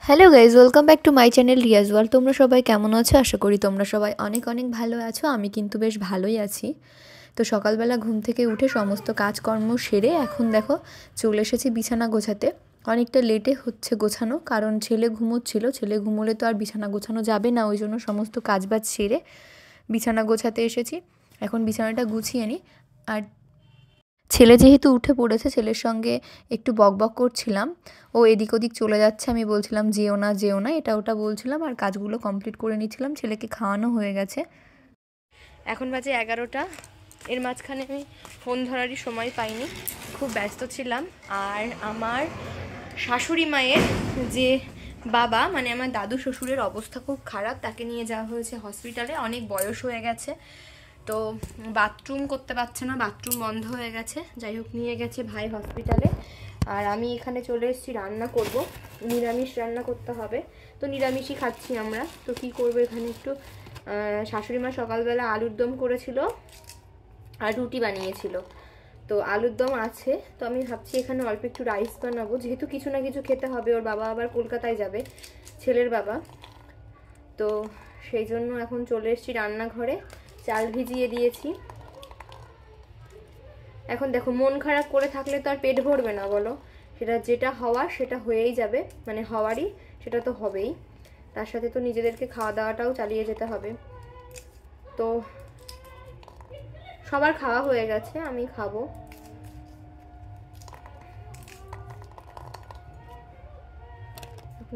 Hello guys, welcome back to my channel Riaz world. তোমরা সবাই কেমন আছো? আশা করি তোমরা সবাই অনেক অনেক ভালো আছো। আমি কিন্তু বেশ ভালোই আছি। তো সকালবেলা ঘুম থেকে উঠে সমস্ত কাজকর্ম সেরে এখন দেখো চলে এসেছি বিছানা গোছাতে। অনেকটা লেটে হচ্ছে গোছানো, কারণ ছেলে ঘুমোচ্ছিল। ছেলে ঘুমোলে তো আর বিছানা গোছানো যাবে না, ওই জন্য সমস্ত কাজবাজ সেরে বিছানা গোছাতে এসেছি। এখন বিছানাটা গুছিয়ে নিই। আর ছেলে যেহেতু উঠে পড়েছে, ছেলের সঙ্গে একটু বকবক করছিলাম। ও এদিক ওদিক চলে যাচ্ছে, আমি বলছিলাম যেও না যেও না, এটা ওটা বলছিলাম, আর কাজগুলো কমপ্লিট করে নিচ্ছিলাম। ছেলেকে খাওয়ানো হয়ে গেছে। এখন বাজে 11টা। এর মাঝখানে আমি ফোন ধরারই সময় পাইনি, খুব ব্যস্ত ছিলাম। আর আমার শাশুড়ি মায়ের যে বাবা, মানে আমার দাদু শ্বশুরের অবস্থা খুব খারাপ। তাকে নিয়ে যাওয়া হয়েছে হসপিটালে, অনেক বয়স হয়ে গেছে, তো বাথরুম করতে পারছে না, বাথরুম বন্ধ হয়ে গেছে। যাই হোক, নিয়ে গেছে ভাই হসপিটালে। আর আমি এখানে চলে এসেছি রান্না করব, নিরামিষ রান্না করতে হবে। তো নিরামিষই খাচ্ছি আমরা। তো কী করবো, এখানে একটু শাশুড়ি মা সকালবেলা আলুর দম করেছিল আর রুটি বানিয়েছিল, তো আলুর দম আছে। তো আমি ভাবছি এখানে অল্প একটু রাইস বানাবো, যেহেতু কিছু না কিছু খেতে হবে। ওর বাবা আবার কলকাতায় যাবে, ছেলের বাবা। তো সেই জন্য এখন চলে এসেছি রান্নাঘরে, চাল ভিজিয়ে দিয়েছি। এখন দেখো, মন খারাপ করে থাকলে তো আর পেট ভরবে না বলো। সেটা যেটা হওয়ার সেটা হয়েই যাবে, মানে হওয়ারই সেটা তো হবেই। তার সাথে তো নিজেদেরকে খাওয়া দাওয়াটাও চালিয়ে যেতে হবে। তো সবার খাওয়া হয়ে গেছে, আমি খাবো।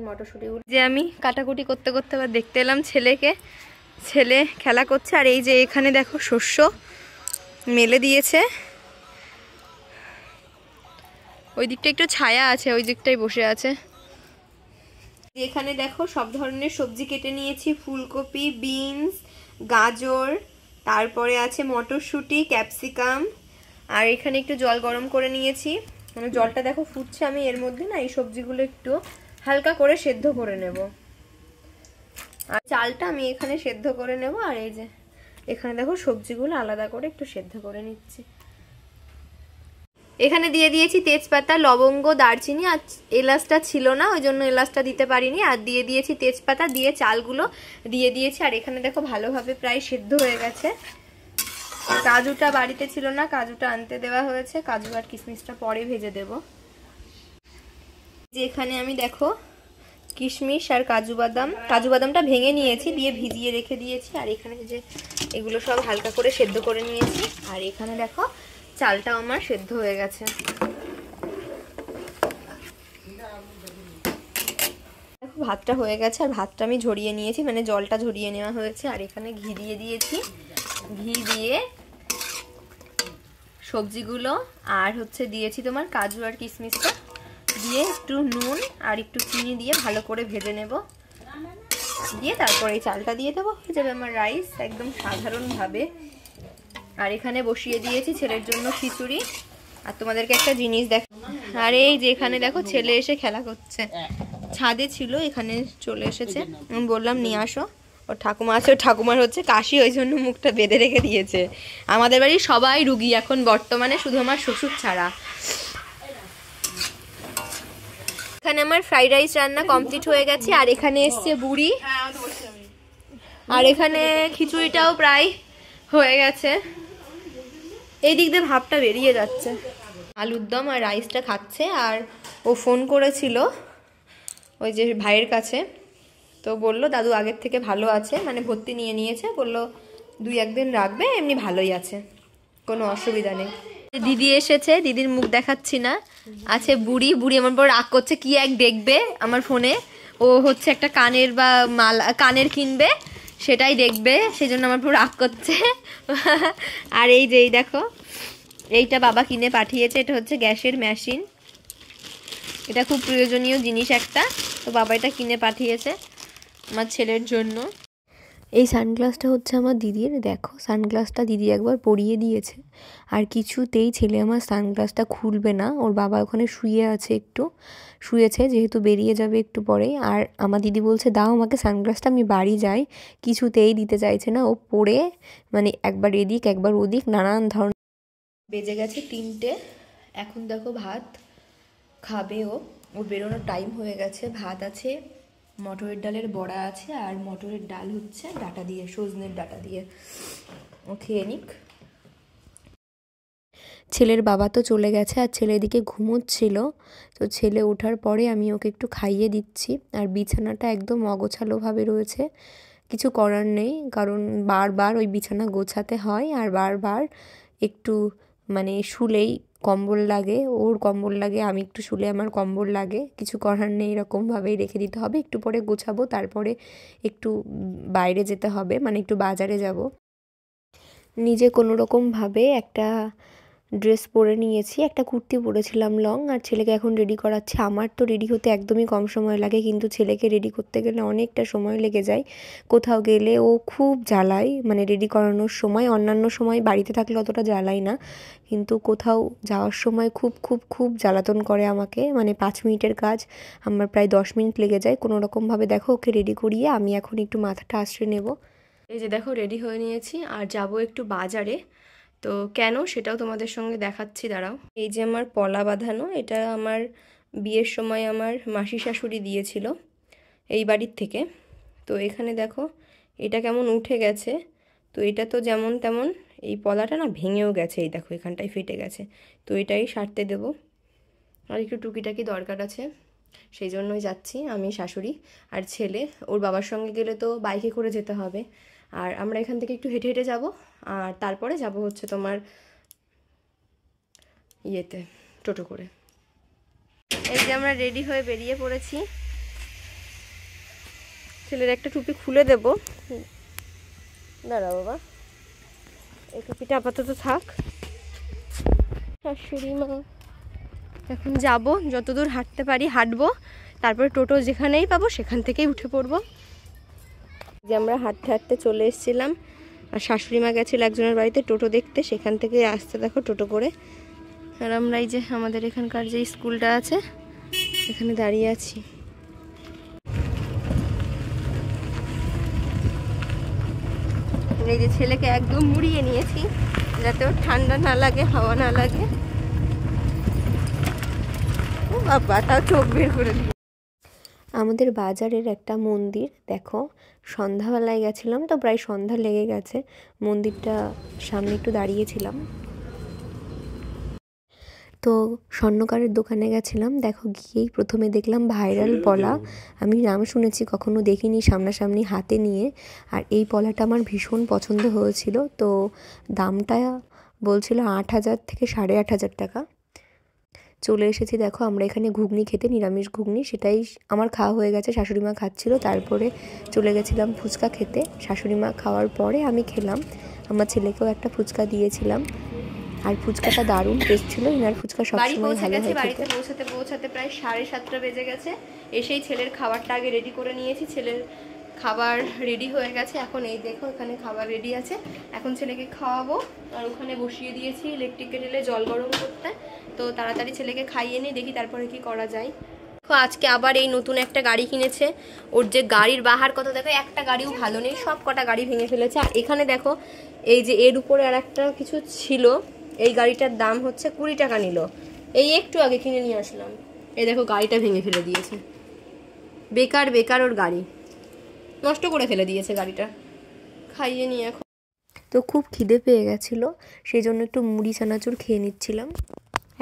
মটরশুঁটি যে আমি কাটাকুটি করতে করতে আবার দেখতে এলাম ছেলেকে। ছেলে খেলা করছে। আর এই যে এখানে দেখো শস্য মেলে দিয়েছে, ওই দিকটা একটু ছায়া আছে, ওই দিকটাই বসে আছে। এখানে দেখো সব ধরনের সবজি কেটে নিয়েছি, ফুলকপি, বিনস, গাজর, তারপরে আছে মটরশুঁটি, ক্যাপসিকাম। আর এখানে একটু জল গরম করে নিয়েছি, মানে জলটা দেখো ফুটছে। আমি এর মধ্যে না এই সবজিগুলো একটু হালকা করে সেদ্ধ করে নেব। আর চালটা আমি এখানে সেদ্ধ করে নেব। আর এই যে এখানে দেখো সবজিগুলো আলাদা করে একটু সেদ্ধ করে নিচ্ছি। এখানে দিয়ে দিয়েছি তেজপাতা, লবঙ্গ, দারচিনি। আর এলাচটা ছিল না, ওই জন্য এলাচটা দিতে পারিনি। আর দিয়ে দিয়েছি তেজপাতা, দিয়ে চালগুলো দিয়ে দিয়েছি। আর এখানে দেখো ভালোভাবে প্রায় সেদ্ধ হয়ে গেছে। কাজুটা বাড়িতে ছিল না, কাজুটা আনতে দেওয়া হয়েছে। কাজু আর কিশমিশটা পরে ভেজে দেব। যে এখানে আমি দেখো কিশমিশ আর কাজু বাদামটা ভেঙে নিয়েছি, দিয়ে ভিজিয়ে রেখে দিয়েছি। আর এখানে যে এগুলো সব হালকা করে সেদ্ধ করে নিয়েছি। আর এখানে দেখো চালটা আমার সেদ্ধ হয়ে গেছে। দেখো ভাতটা হয়ে গেছে, আর ভাতটা আমি ঝরিয়ে নিয়েছি, মানে জলটা ঝরিয়ে নেওয়া হয়েছে। আর এখানে ঘি দিয়ে দিয়েছি, ঘি দিয়ে সবজিগুলো আর হচ্ছে দিয়েছি তোমার কাজু আর কিশমিশটা দিয়ে একটু নুন আর একটু চিনি দিয়ে ভালো করে ভেজে নেব। দিয়ে তারপরে এই চালটা দিয়ে দেবো, হয়ে যাবে আমার রাইস একদম সাধারণভাবে। আর এখানে বসিয়ে দিয়েছি ছেলের জন্য খিচুড়ি। আর তোমাদেরকে একটা জিনিস দেখো, আর এই যে এখানে দেখো ছেলে এসে খেলা করছে, ছাদে ছিল, এখানে চলে এসেছে। আমি বললাম নিয়ে আসো। ওর ঠাকুমা আছে, ওর ঠাকুমার হচ্ছে কাশি, ওই জন্য মুখটা বেঁধে রেখে দিয়েছে। আমাদের বাড়ির সবাই রুগী এখন বর্তমানে, শুধু আমার শ্বশুর ছাড়া। এখানে আমার ফ্রাইড রাইস রান্না কমপ্লিট হয়ে গেছে। আর এখানে এসছে বুড়ি, আর এখানে খিচুড়িটাও প্রায় হয়ে গেছে। এই দিক দিয়ে ভাবটা বেরিয়ে যাচ্ছে। আলুর দম আর রাইসটা খাচ্ছে। আর ও ফোন করেছিল ওই যে ভাইয়ের কাছে, তো বলল দাদু আগের থেকে ভালো আছে, মানে ভর্তি নিয়ে নিয়েছে। বললো 2-1 দিন রাখবে, এমনি ভালোই আছে, কোনো অসুবিধা নেই। দিদি এসেছে, দিদির মুখ দেখাচ্ছি না। আছে বুড়ি, বুড়ি আমার পর রাগ করছে, কি এক দেখবে আমার ফোনে। ও হচ্ছে একটা কানের বা মালা, কানের কিনবে, সেটাই দেখবে, সেই জন্য আমার পুরো রাগ করছে। আর এই যে এই দেখো, এইটা বাবা কিনে পাঠিয়েছে, এটা হচ্ছে গ্যাসের মেশিন। এটা খুব প্রয়োজনীয় জিনিস একটা, তো বাবা এটা কিনে পাঠিয়েছে আমার ছেলের জন্য। এই সানগ্লাসটা হচ্ছে আমার দিদির। দেখো সানগ্লাসটা দিদি একবার পরিয়ে দিয়েছে, আর কিছুতেই ছেলে আমার সানগ্লাসটা খুলবে না। ওর বাবা ওখানে শুয়ে আছে, একটু শুয়েছে, যেহেতু বেরিয়ে যাবে একটু পরেই। আর আমার দিদি বলছে দাও আমাকে সানগ্লাসটা, আমি বাড়ি যাই। কিছুতেই দিতে চাইছে না। ও পরে মানে একবার এদিক একবার ওদিক নানান ধরনের। বেজে গেছে 3টে। এখন দেখো ভাত খাবে ও, ওর বেরোনোর টাইম হয়ে গেছে। ভাত আছে, মটরের ডালের বড়া আছে, আর মটরের ডাল হচ্ছে ডাটা দিয়ে, সজনের ডাটা দিয়ে। ও খেয়ে নিক। ছেলের বাবা তো চলে গেছে, আর ছেলে এদিকে ঘুমোচ্ছিল। তো ছেলে ওঠার পরে আমি ওকে একটু খাইয়ে দিচ্ছি। আর বিছানাটা একদম অগোছালোভাবে রয়েছে, কিছু করার নেই, কারণ বারবার ওই বিছানা গোছাতে হয়, আর বারবার একটু মানে শুলেই কম্বল লাগে, ওর কম্বল লাগে, আমি একটু শুলে আমার কম্বল লাগে, কিছু করার নেই, এরকমভাবেই রেখে দিতে হবে। একটু পরে গোছাবো, তারপরে একটু বাইরে যেতে হবে, মানে একটু বাজারে যাব। নিজে কোনো রকমভাবে একটা ড্রেস পরে নিয়েছি, একটা কুর্তি পরেছিলাম লং, আর ছেলেকে এখন রেডি করাচ্ছে। আমার তো রেডি হতে একদমই কম সময় লাগে, কিন্তু ছেলেকে রেডি করতে গেলে অনেকটা সময় লেগে যায়। কোথাও গেলে ও খুব জ্বালায়, মানে রেডি করানোর সময়। অন্যান্য সময় বাড়িতে থাকলে অতটা জ্বালায় না, কিন্তু কোথাও যাওয়ার সময় খুব খুব খুব জ্বালাতন করে আমাকে। মানে 5 মিনিটের কাজ আমার প্রায় 10 মিনিট লেগে যায় কোনো রকমভাবে। দেখো ওকে রেডি করিয়ে আমি এখন একটু মাথাটা আশ্রয় নেব। এই যে দেখো রেডি হয়ে নিয়েছি, আর যাব একটু বাজারে। তো কেন সেটাও তোমাদের সঙ্গে দেখাচ্ছি, দাঁড়াও। এই যে আমার পলা বাঁধানো, এটা আমার বিয়ের সময় আমার মাসি শাশুড়ি দিয়েছিল এই বাড়ির থেকে। তো এখানে দেখো এটা কেমন উঠে গেছে। তো এটা তো যেমন তেমন, এই পলাটা না ভেঙেও গেছে, এই দেখো এখানটায় ফেটে গেছে। তো এটাই সারতে দেব, আর একটু টুকিটাকি দরকার আছে, সেই জন্যই যাচ্ছি আমি, শাশুড়ি আর ছেলে। ওর বাবার সঙ্গে গেলে তো বাইকে করে যেতে হবে, আর আমরা এখান থেকে একটু হেঁটে হেঁটে যাব, আর তারপরে যাব হচ্ছে তোমার ইয়েতে, টোটো করে। এই যে আমরা রেডি হয়ে বেরিয়ে পড়েছি। ছেলের একটা টুপি খুলে দেব, দাঁড়া বাবা, এই টুপিটা আপাতত থাক। শাশুড়ি মা, এখন যাব, যতদূর হাঁটতে পারি হাঁটবো, তারপরে টোটো যেখানেই পাবো সেখান থেকেই উঠে পড়বো। যে আমরা হাঁটতে হাঁটতে চলে এসেছিলাম, আর শাশুড়ি মা গেছিল একজনের বাড়িতে টোটো দেখতে, সেখান থেকে আসতে দেখো টোটো করে। আর আমরা এই যে আমাদের এখানকার যে স্কুলটা আছে এখানে দাঁড়িয়ে আছি। এই যে ছেলেকে একদম মুড়িয়ে নিয়েছি যাতে ওর ঠান্ডা না লাগে, হাওয়া না লাগে। ও বাবা, তাও চোখ বের করে দিল। আমাদের বাজারের একটা মন্দির দেখো, সন্ধ্যাবেলায় গেছিলাম তো প্রায় সন্ধ্যা লেগে গেছে, মন্দিরটা সামনে একটু দাঁড়িয়েছিলাম। তো স্বর্ণকারের দোকানে গেছিলাম, দেখো গিয়েই প্রথমে দেখলাম ভাইরাল পলা। আমি নাম শুনেছি, কখনো দেখিনি সামনাসামনি হাতে নিয়ে। আর এই পলাটা আমার ভীষণ পছন্দ হয়েছিল। তো দামটা বলছিল 8,000 থেকে 8,500 টাকা। চলে এসেছি, দেখো আমরা এখানে ঘুগনি খেতে, নিরামিষ ঘুগনি, সেটাই আমার খাওয়া হয়ে গেছে, শাশুড়ি মা খাচ্ছিল। তারপরে চলে গেছিলাম ফুচকা খেতে, শাশুড়ি মা খাওয়ার পরে আমি খেলাম, আমার ছেলেকেও একটা ফুচকা দিয়েছিলাম। আর ফুচকাটা দারুণ টেস্ট ছিল, ইনার ফুচকা সবসময় ভালো হয় খেতে। বাড়িতে পৌঁছাতে প্রায় 7:30 বেজে গেছে। এসেই ছেলের খাবারটা আগে রেডি করে নিয়েছি, ছেলের খাবার রেডি হয়ে গেছে। এখন এই দেখো এখানে খাবার রেডি আছে, এখন ছেলেকে খাওয়াবো। আর ওখানে বসিয়ে দিয়েছি ইলেকট্রিক কেটেলে জল গরম করতে। তো তাড়াতাড়ি ছেলেকে খাইয়ে নিই, দেখি তারপরে কি করা যায়। আজকে আবার এই নতুন একটা গাড়ি কিনেছে, ওর যে গাড়ির বাহার কথা দেখো, একটা গাড়িও ভালো নেই, সব কটা গাড়ি ভেঙে ফেলেছে। আর এখানে দেখো এই যে এর উপরে আর একটা কিছু ছিল, এই গাড়িটার দাম হচ্ছে 20 টাকা নিল। এই একটু আগে কিনে নিয়ে আসলাম, এই দেখো গাড়িটা ভেঙে ফেলে দিয়েছে। বেকার বেকার ওর গাড়ি নষ্ট করে ফেলে দিয়েছে গাড়িটা। খাইয়ে নিয়ে এখন তো খুব খিদে পেয়ে গেছিলো, সেই জন্য একটু মুড়ি চানাচুর খেয়ে নিচ্ছিলাম।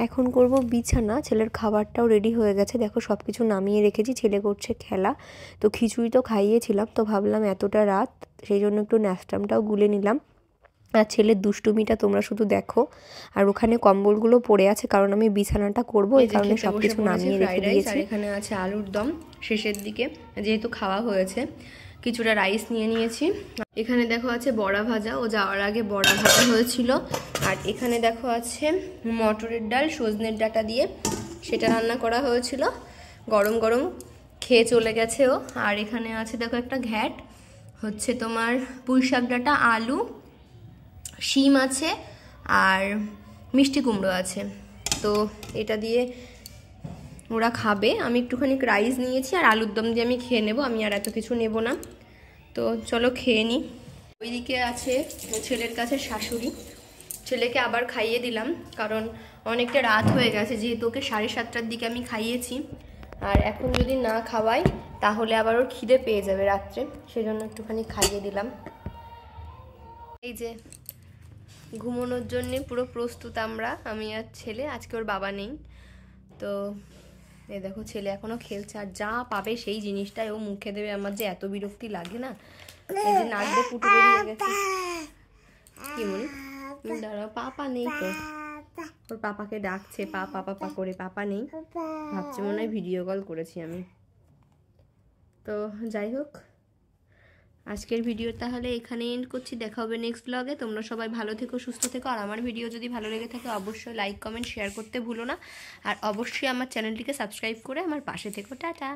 এখন করব বিছানা, ছেলের খাবারটাও রেডি হয়ে গেছে, দেখো সব কিছু নামিয়ে রেখেছি, ছেলে করছে খেলা। তো খিচুড়ি তো খাইয়েছিলাম, তো ভাবলাম এতটা রাত, সেই জন্য একটু ন্যাস্টামটাও গুলে নিলাম। আর ছেলের দুষ্টুমিটা তোমরা শুধু দেখো। আর ওখানে কম্বলগুলো পড়ে আছে, কারণ আমি বিছানাটা করব, এই কারণে সব কিছু নামিয়ে রেখে দিয়েছি। আর এখানে আছে আলুর দম, শেষের দিকে যেহেতু খাওয়া হয়েছে কিছুটা রাইস নিয়ে নিয়েছি। এখানে দেখো আছে বড়া ভাজা, ও যাওয়ার আগে বড়া ভাজা হয়েছিল। আর এখানে দেখো আছে মটরের ডাল সজনের ডাটা দিয়ে, সেটা রান্না করা হয়েছিল, গরম গরম খেয়ে চলে গেছে ও। আর এখানে আছে দেখো একটা ঘ্যাট, হচ্ছে তোমার পুঁই শাক ডাঁটা, আলু, শিম আছে, আর মিষ্টি কুমড়ো আছে। তো এটা দিয়ে ওরা খাবে, আমি একটুখানি রাইস নিয়েছি, আর আলুর দম দিয়ে আমি খেয়ে নেব, আমি আর এত কিছু নেব না। তো চলো খেয়ে নিই। ওইদিকে আছে ছেলের কাছে শাশুড়ি, ছেলেকে আবার খাইয়ে দিলাম, কারণ অনেকটা রাত হয়ে গেছে, যেহেতু ওকে 7:30টার দিকে আমি খাইয়েছি। আর এখন যদি না খাওয়াই তাহলে আবার ওর খিদে পেয়ে যাবে রাত্রে, সেজন্য একটুখানি খাইয়ে দিলাম। এই যে ঘুমানোর জন্যে পুরো প্রস্তুত আমরা, আমি আর ছেলে। আজকে ওর বাবা নেই, তো এই দেখো ছেলে এখনো খেলছে, আর যা পাবে সেই জিনিসটাই ও মুখে দেবে। আমার যে এত বিরক্তি লাগে না, এই যে নাক দিয়ে পুটু বেরিয়ে গেছে। কি মনে দাঁড়া, পাপা নেই তো, ওর পাপাকে ডাকছে, পাপা পাপা করে, পাপা নেই, ভাবছে মনে হয় ভিডিও কল করেছি আমি। তো যাই হোক, আজকের ভিডিও তাহলে এখানে এন্ড করছি। দেখা হবে নেক্সট ব্লগে। তোমরা সবাই ভালো থেকো, সুস্থ থেকো, আর আমার ভিডিও যদি ভালো লেগে থাকে অবশ্যই লাইক কমেন্ট শেয়ার করতে ভুলো না, আর অবশ্যই আমার চ্যানেলটিকে সাবস্ক্রাইব করে আমার পাশে থেকো। টাটা।